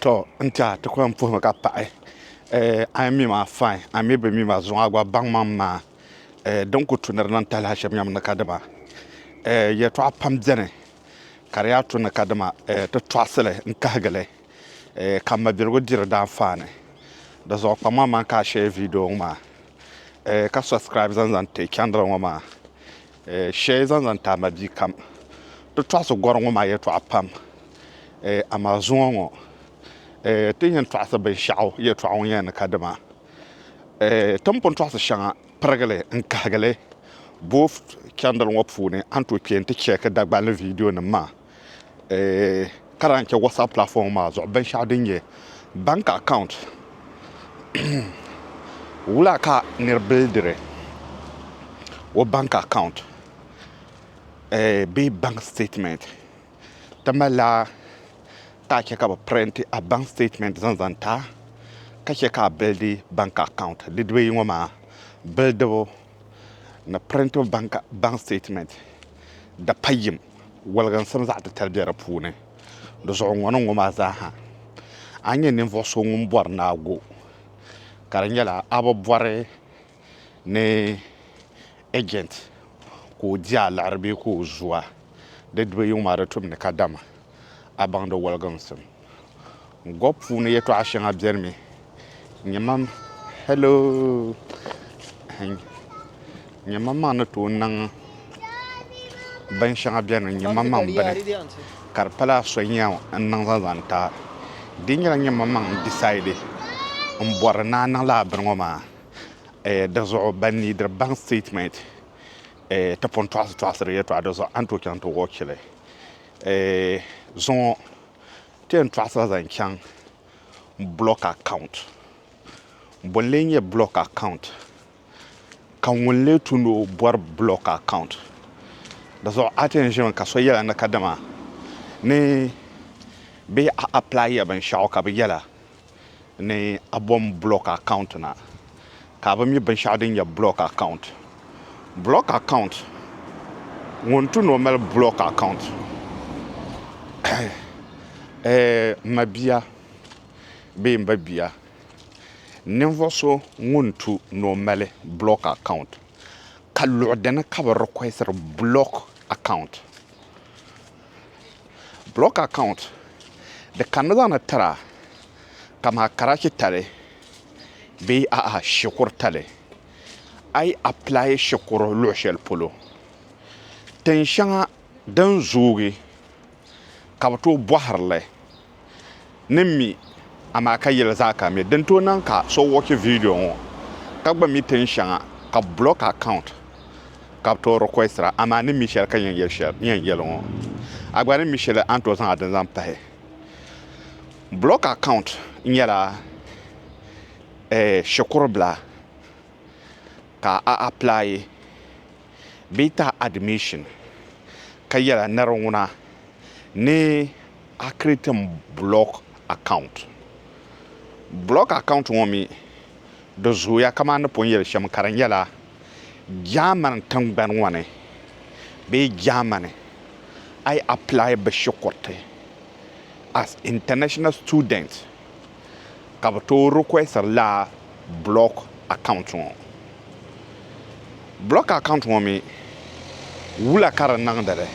To nta to ko mpo ka pa I mi ma fine I mi be mi ma zo agwa bang ma donc tuner nan tala shem yam na kadama ye to apam dene kare to na kadama to twasele nkagale kam ma birgo dir da fane da zo pa ma ka share video ma ka subscribe zan te candle ma share zan ta ma bi kam to twaso goro ma ye to apam amazon tin twasa be shaw ye to awon yan kadama tampon twasa shanga pragale nkagale both candle wo pune anto piente check da gba le video na ma karanke WhatsApp platform ma zo ben shadin ye bank account wula ka nirbildire wo bank account be bank statement tamala ta ke ka print a bank statement zanzanta ka ke ka build bank account lidwe ngoma build na print bank statement da payim walgan sam za ta tarbiyar pune da zo ngono ngoma za ha anye ne voso ngumbor na go karanyala abo bore ne agent ko dia larbe ko zuwa da dwe yuma da tum ne kadama abando walgan sam go pune yeto ashen abjermi nyamam hello nyamama na to nan ban shan abjermi nyamama bane karpala sonya nan zanta dinyala nyamama decide mbor na la brngoma da zo banni der bank statement ta pon twas yeto adozo anto kanto wokile zon ten twas zan kan block account bolenye block account kan wolle tuno bor block account da zo attention ka so yala na kadama ne be apply ban shaw ka be yala ne abom block account na ka ba mi ban shadin ya block account want to normal block account mabia be mbabia nemvoso nguntu normal block account kallo dana ka request block account the Canada na tara kama karachi tale be shukur tale ai apply shukur lo shel polo ten shanga dan zugi kabato boharle nimmi amaka yel zaka me den to nan ka so watch video on ka gba mi ten shanga ka block account ka to request ra amani michel kan yen yel on agbani michel anto san adan zan pahe block account nyala shukur bla ka apply beta admission kayala narona ne a create block account womi do zuya kama na ponyel sham karanyala jaman tangban wane be jamane I apply be shukurte as international student kabato request la block account womi wula kara nangdare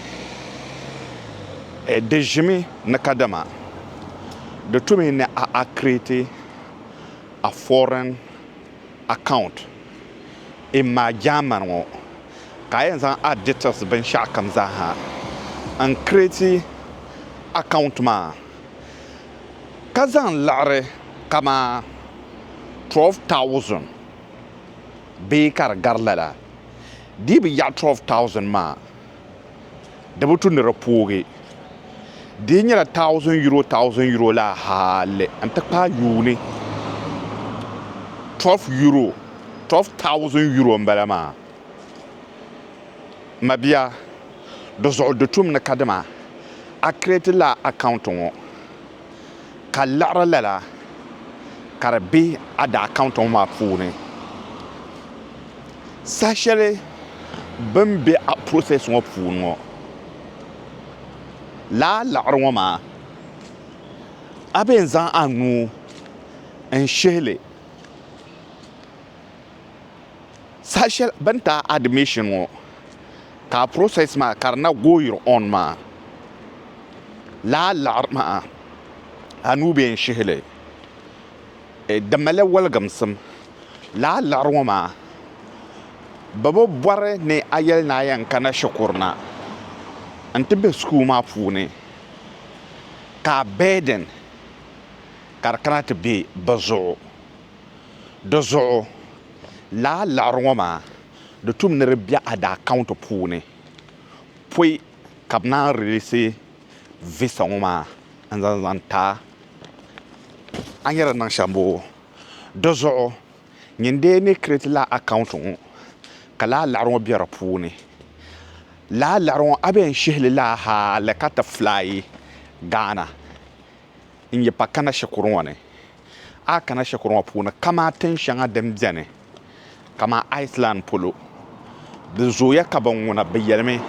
de jimi na kadama de tumi ne a create a foreign account in ma jaman kayan zan additors ben shakam zaha and create account ma kazan lare kama 12,000 be kar garlala dibi ya 12,000 ma da mutu ne rapoge di nyala 1,000 euro la hale anta pa yuni 12,000 euro mbala ma mabia dozo de tum na kadama a create la account on ka lara lala karbi ada account on ma fune sachele bambe a process on fune la la roma abin zan anu en shele sashel banta admission wo ka process ma karna goyir on ma la larma anu be en shele damale walgamsam la larwa ma babo bore ne ayel na yan kana shukurna antibe school ma puni ka beden karkana te be bazo dozo la larwa ma de tum ne rebia ada account puni poi kabna release visa ma anzanta anyara nan shambo dozo nyinde ne create la account kala larwa biara puni la larwa aben shihli la ha la kata fly Ghana inye pakana shakurwane a kana shakurwa puni kama tenshanga dem jane kama Iceland polo de zoya kabon wona bayelme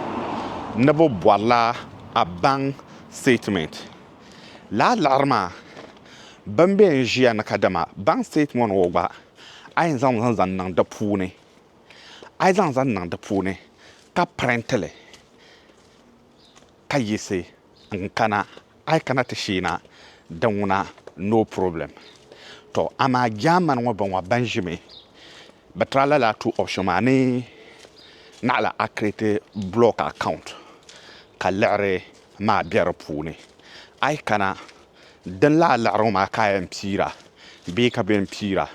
nabo boala a bank statement la larma bambe njia na kadama bank statement wo ba ai zan nan da puni ai zan nan da puni ka prentele ka yese nkana ai kana ta shina danuna no problem to ama jaman wa ban wa banjime batrala la tu option mani na la accrete block account ka lere ma biara puni ai kana dan la laro ma kayan pira be ka ben pira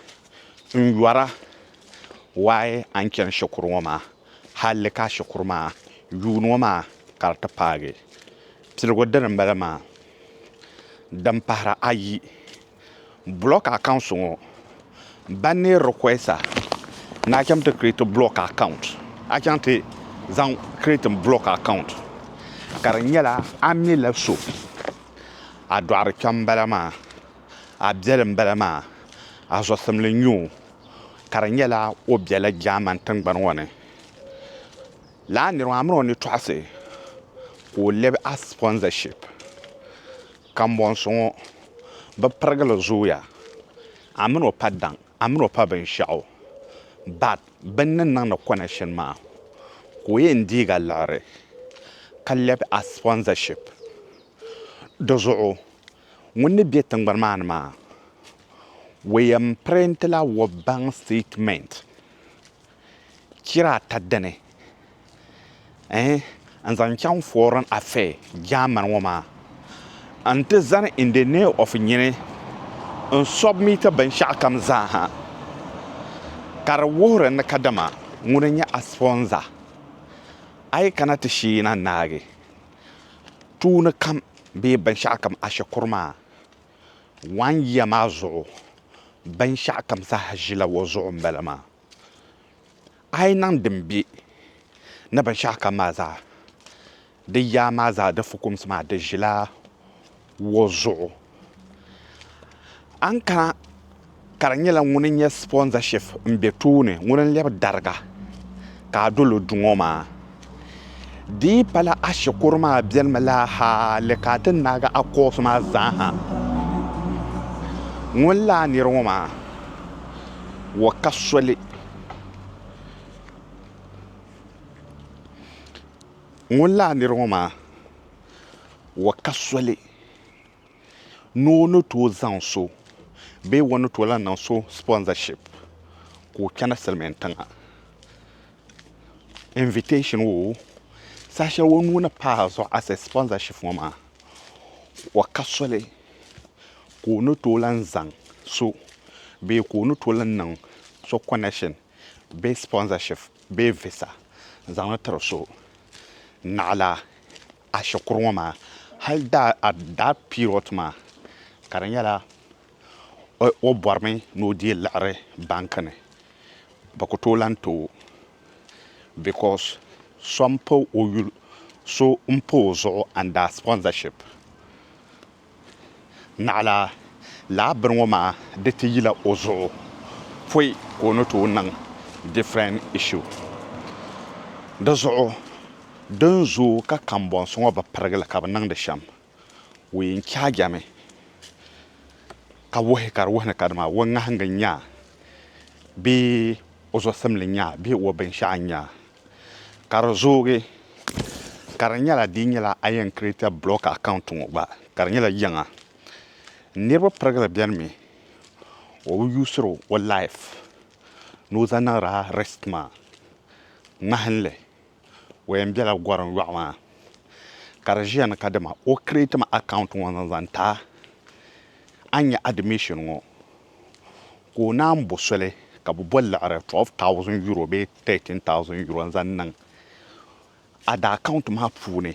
nwara waye an kyan shukurwa halle ka shukurma yunoma karta page pirgo dan balama dan para ayi block account so banne requesta na kam to create block account I can't zan create block account karanyela amni lafso adwar kam balama abdel balama azo samle nyu karanyela obiela jaman tangban wone la ni ramro ni twase ko leb a sponsorship kambon so ba pragala zoya amno paddan amno pa ben shaw but bennan nan na connection ma ko yen diga lare kalleb a sponsorship dozo wonni bi tangban man ma we am print la wo bank statement kira tadane en zan kyan foreign affair jaman woma ante zan in the name of nyene en submit ban shakam zaha kar wohre na kadama ngunya a sponsor ai kana ta shi na nage tuna kam be ban shakam a shakurma wan ya mazo ban shakam sa hajila wazo balama ai nan dimbi na ban shakam maza da ya maza da fukum sama da jila wazo an kana karanyela ngunin ya sponsorship mbetune ngunin leb darga ka dolo dungoma di pala ashakurma biel mala ha lekatin naga akosma zaha ngulla ni roma wa kaswali ngulla ni roma wa kaswali no to zanso be wani to la nan so sponsorship ko kana selmentanga invitation wo sasha wonu na pa so as a sponsorship ma wa kasole ko no to lan zan so be ko no to lan nan so connection be sponsorship be visa zan tar so nala a shukuru ma hal da at that period ma karanyala o borme no di lare bankane bakoto lanto because some po so impose and that sponsorship nala la broma de tiyila ozo foi kono to nan different issue dozo donzo ka kambon so ba pargala ka nan da sham we in kyagame ka wuhi ka di wuhi ni ka dima wo ŋahingi nya bee o zuɣusimli nya bee o binshaɣu nya ka di zoogi ka di nyɛla di nyɛla a yɛn kiriti block account ŋo gba ka di nyɛla yiŋa niraba pirigili biɛni mi o bi yuusiri o life ni o zaŋ niŋdila rest maa ŋmahinli o yɛn biɛla gorim yoɣu maa ka di ʒiya ni ka dima o kiriti mi account ŋo zaŋ ta a nyɛ admission ŋo ka o naan bo soli ka bi bo liɣiri 12,000 euro bee 13,000 euro n zaŋ niŋ a da account maa puuni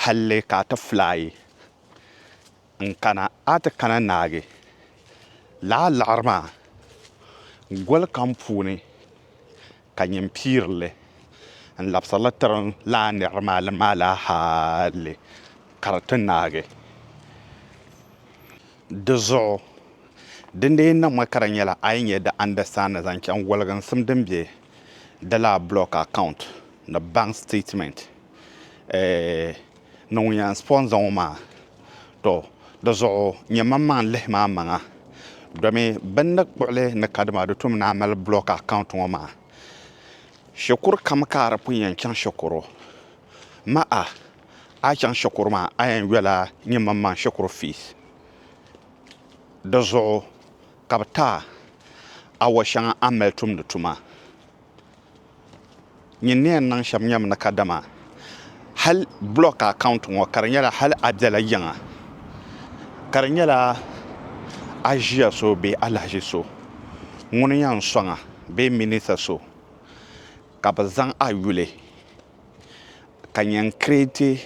halli ka a ti fulaayi n kana a ti kana naagi laa laɣari maa goli kam puuni ka nyini piirilli n labisirili tiri laa nira maa laa haalli ka di ti naagi di zuɣu din dee niŋmi ka di nyɛla a yi nyɛ di andasandi zaŋ chɛŋ woliginsim din bɛ di laa block account ni bank statement ni ŋun yɛn sponsor ŋo maa to di zuɣu nyɛ maŋmaŋ lihi maa maŋa domi bin ni kpuɣili ni kadima di tum naa mali block account ŋo maa shikuru kam ka di pun yɛn chɛŋ shikuru a chɛŋ shikuru maa a yɛn yɔla nyɛ maŋmaŋ shikuru fees di zuɣu ka bi ta awa shɛŋa a mali tumdi tuma nyini ni yɛn niŋ shɛm nyɛmi ni kadama hali block account ŋo ka di nyɛla hali a biɛla yiŋa ka di nyɛla a ʒiya so bee a lahaʒi so ŋuni yɛn soŋa bee minista so ka bi zaŋ a yuli ka yɛn kiriti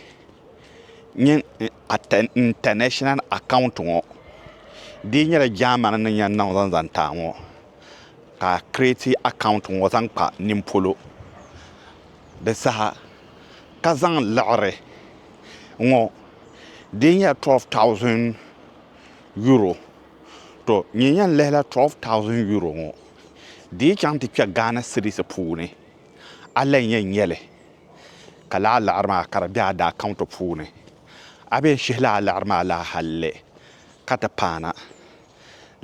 international account ŋo di nyɛla jaamani ni yɛn niŋ zaŋ taa ŋo ka kiriti account ŋo zaŋ kpa nimpolo di saha ka zaŋ liɣiri ŋo di nyɛla 12,000 euro to nyɛ yɛn lihila 12,000 euro ŋo di chɛŋ ti kpɛ Ghana cedis puuni a lan yɛn nyɛli ka laa liɣiri maa ka di bɛ a da account puuni a bɛn shihi laa liɣiri maa laa halli ka ti paana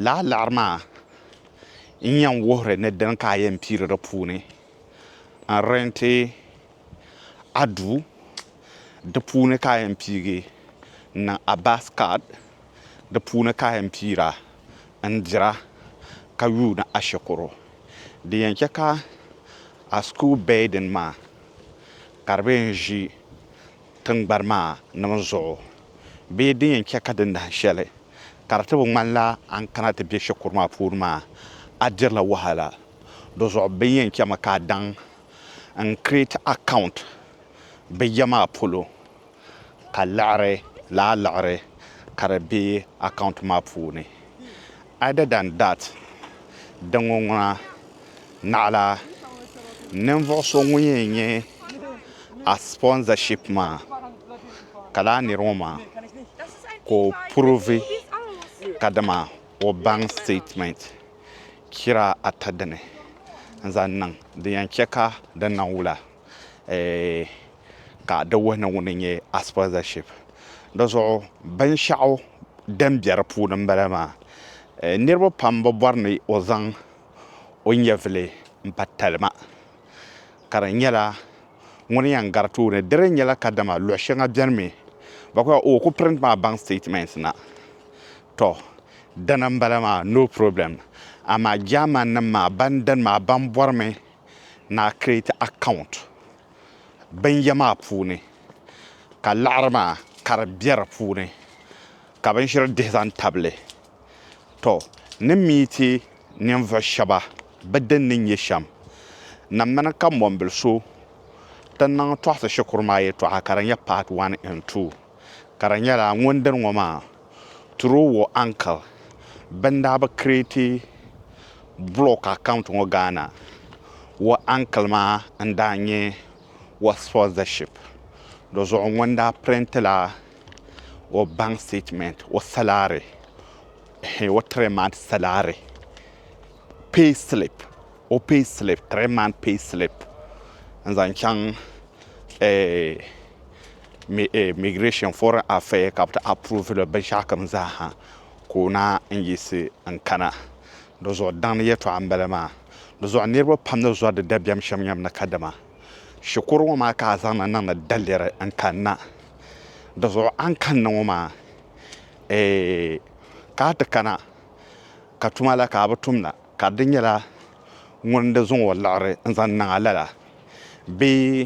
laa liɣiri maa n yɛn wuhuri ni dini ka a yɛn piiri di puuni n renti a duu di puuni ka a yɛn piigi n niŋ a bas card di puuni ka a yɛn piira n dira ka yuuni a shikuru di yɛn chɛ ka a school building maa ka di bɛn ʒi tingbani maa nim zuɣu bee din yɛn chɛ ka din nahi shɛli ka di ti bi ŋmanila an kana ti bɛ shikuru maa puuni maa a dirila wahala di zuɣu bin yɛn chɛmi ka a daŋ n create account bi ya maa polo ka laa liɣiri ka di bɛ account maa puuni other than that din ŋo ŋuna naɣala ninvuɣu so ŋun yɛn nyɛ a sponsorship maa ka laa niri ŋo maa ka o puruvi ka dima o bank statement kira ata dini n zaŋ niŋ di yɛn chɛ ka di niŋ wula ka di wuhi ni ŋuni nyɛ a sponsorship di zuɣu binshaɣu din bɛ di puuni n bala maa niraba pam bi bori ni o zaŋ o nyɛvuli n pa talima ka di nyɛla ŋuni yɛn gari tooni di di nyɛla kadama luɣu shɛŋa biɛni mi ba kuli o ku print maa bank statement na to dini n bala maa no problem amaa jaaman nim maa ban dini maa ban bori mi na create account bin ya maa puuni ka laɣari maa ka di bɛ di puuni ka binshiri dihi zaŋ tabili to ni miiti ninvuɣu shɛba bi din ni nyɛ shɛm na mini ka mɔmbili so ti niŋ tɔɣisi shikuru maa yɛltɔɣa ka di nyɛ part 1 and 2 ka di nyɛla ŋun dini ŋɔ maa through wo uncle bin daa bi create block account ŋɔ Ghana wo uncle maa n daa nyɛ wo sponsorship di zuɣu ŋun daa printila wo bank statement wo salary wo 3-month salary pay slip o pay slip 3-month pay slip n zaŋ chɛŋ migration foreign affairs ka bi ti approve li binshaɣu kam zaaha ka ko na n yisi n kana di zuɣu daŋni yɛltɔɣa n bala maa di zuɣu niriba pam ni zɔri di dabiɛm shɛm yɛm ni kadama shikuru ŋɔ maa ka a zaŋ na niŋdi daliri n kanna di zuɣu an kanna ŋɔ maa ka ti kana ka tuma la ka bi tumda ka di nyɛla ŋun di zaŋ o laɣari n zaŋ niŋa lala bee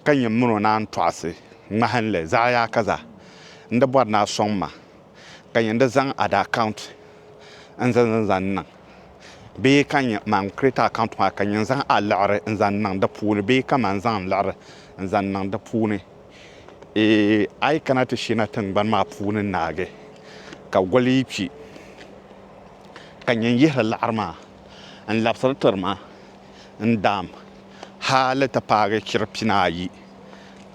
ka nyɛ mini naan tɔɣisi ŋmahinli zaɣ yaa kaza n di bɔri na sɔŋ ma ka nyɛ di zaŋ ada account n zaŋ niŋ bee ka nyɛ man kirita account maa ka nyɛ zaŋ a laɣari n zaŋ niŋ di puuni bee ka man zaŋ laɣari n zaŋ niŋ di puuni a yi kana ti sheena tingbani maa puuni naagi ka gɔli yi kpi ka nyɛ yihiri laɣari maa n labisiri tiri ma n daam hali ti paagi chiri pina ayi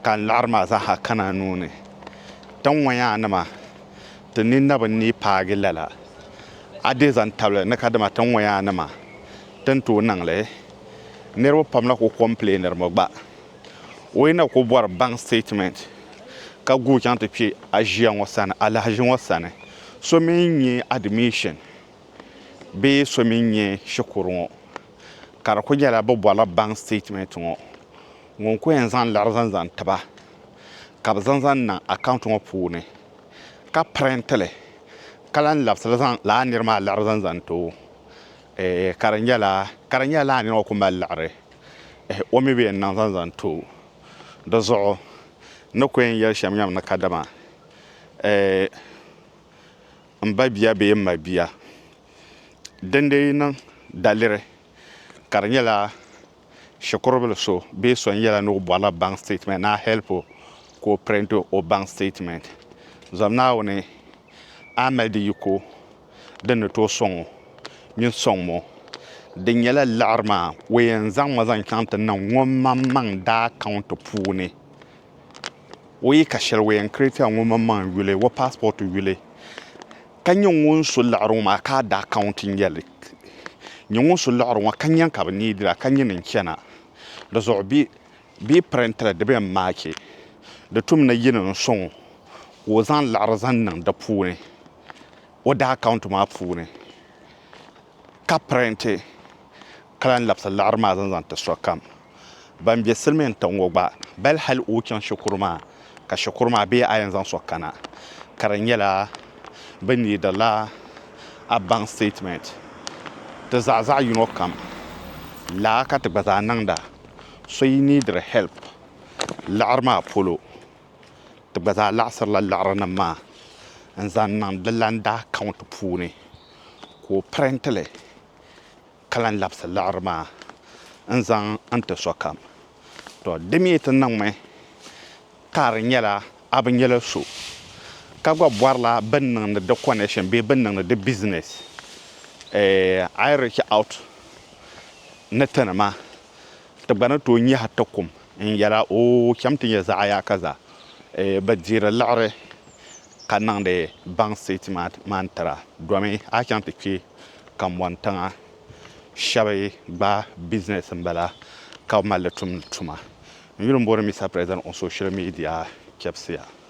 ka laɣari maa zaaha kana nuuni tin ŋɔyaa nima ti ni na bi nii paagi lala a dee zaŋ tabili ni kadama tin ŋɔyaa nima tin tooi niŋli niriba pam na ku kɔmpileeniri mi gba o yi na ku bɔri bank statement ka guui chaŋ ti kpe a ʒiya ŋɔ sani a lahaʒi ŋɔ sani so mi nyɛ admission bee so mi nyɛ shikuru ŋɔ ka di ku nyɛla bi bɔrila bank statement ŋɔ ŋun ku yɛn zaŋ laɣari zaŋ tiba ka bi zaŋ niŋ account ŋɔ puuni ka printili ka lan labisili zaŋ laa niri maa laɣari zaŋ too ka di nyɛla laa niri ŋɔ ku mali laɣari o mi bi yɛn niŋ zaŋ too di zuɣu ni ku yɛn yɛli shɛm yɛm ni kadama n ba bia bee n ma bia dindi niŋ daliri ka di nyɛla shikuru bili so bee so n yɛla ni o bɔrila bank statement na help ka o print o bank statement zɔm naawuni a mali di yiko din ni tooi sɔŋ min sɔŋ mo di nyɛla laɣari maa o yɛn zaŋ ma zaŋ chaŋ ti niŋ ŋun maŋ daa account puuni o yi ka shɛli o yɛn kiriti ŋun maŋ yuli o passport yuli ka nyɛ ŋun so laɣari ŋɔ maa ka a da account n nyɛli nyɛ ŋun so laɣari ŋɔ ka nyɛ ka bi niidira ka nyɛ nin chɛna di zuɣu bee printili di bi yɛn maaki di tum ni yini n sɔŋ ka o zaŋ laɣari zaŋ niŋ di puuni o da account maa puuni ka printi ka lan labisi laɣari maa zaŋ ti sokam ban bɛ silmiin tiŋ ŋɔ gba bali hali o chaŋ shikuru maa ka shikuru maa bee a yɛn zaŋ so kana ka di nyɛla bi niidirila a bank statement ti zaɣ yino kam laa ka ti gba zaa niŋda so yi niidiri help laɣari maa polo ti gba zaa laɣasirila laɣari nim maa n zaŋ niŋ di lan daa account puuni ka o printili ka lan labisi laɣari maa n zaŋ n ti sokam to di mii ti niŋmi ka di nyɛla a bi nyɛla so ka gba bɔrila bin niŋdi di connection bee bin niŋdi di business I reach out ni tini ma ti gba ni tooi nyahi ti kum n yɛla o chɛm ti nyɛ zaɣ yaa kaza bi deeri laɣari ka niŋdi bank statement maa tira domi a chaŋ ti kpe ka mɔni tiŋa shɛba gba business n bala ka mali tumdi tuma n yuli n bɔri mr president on social media chɛbisiya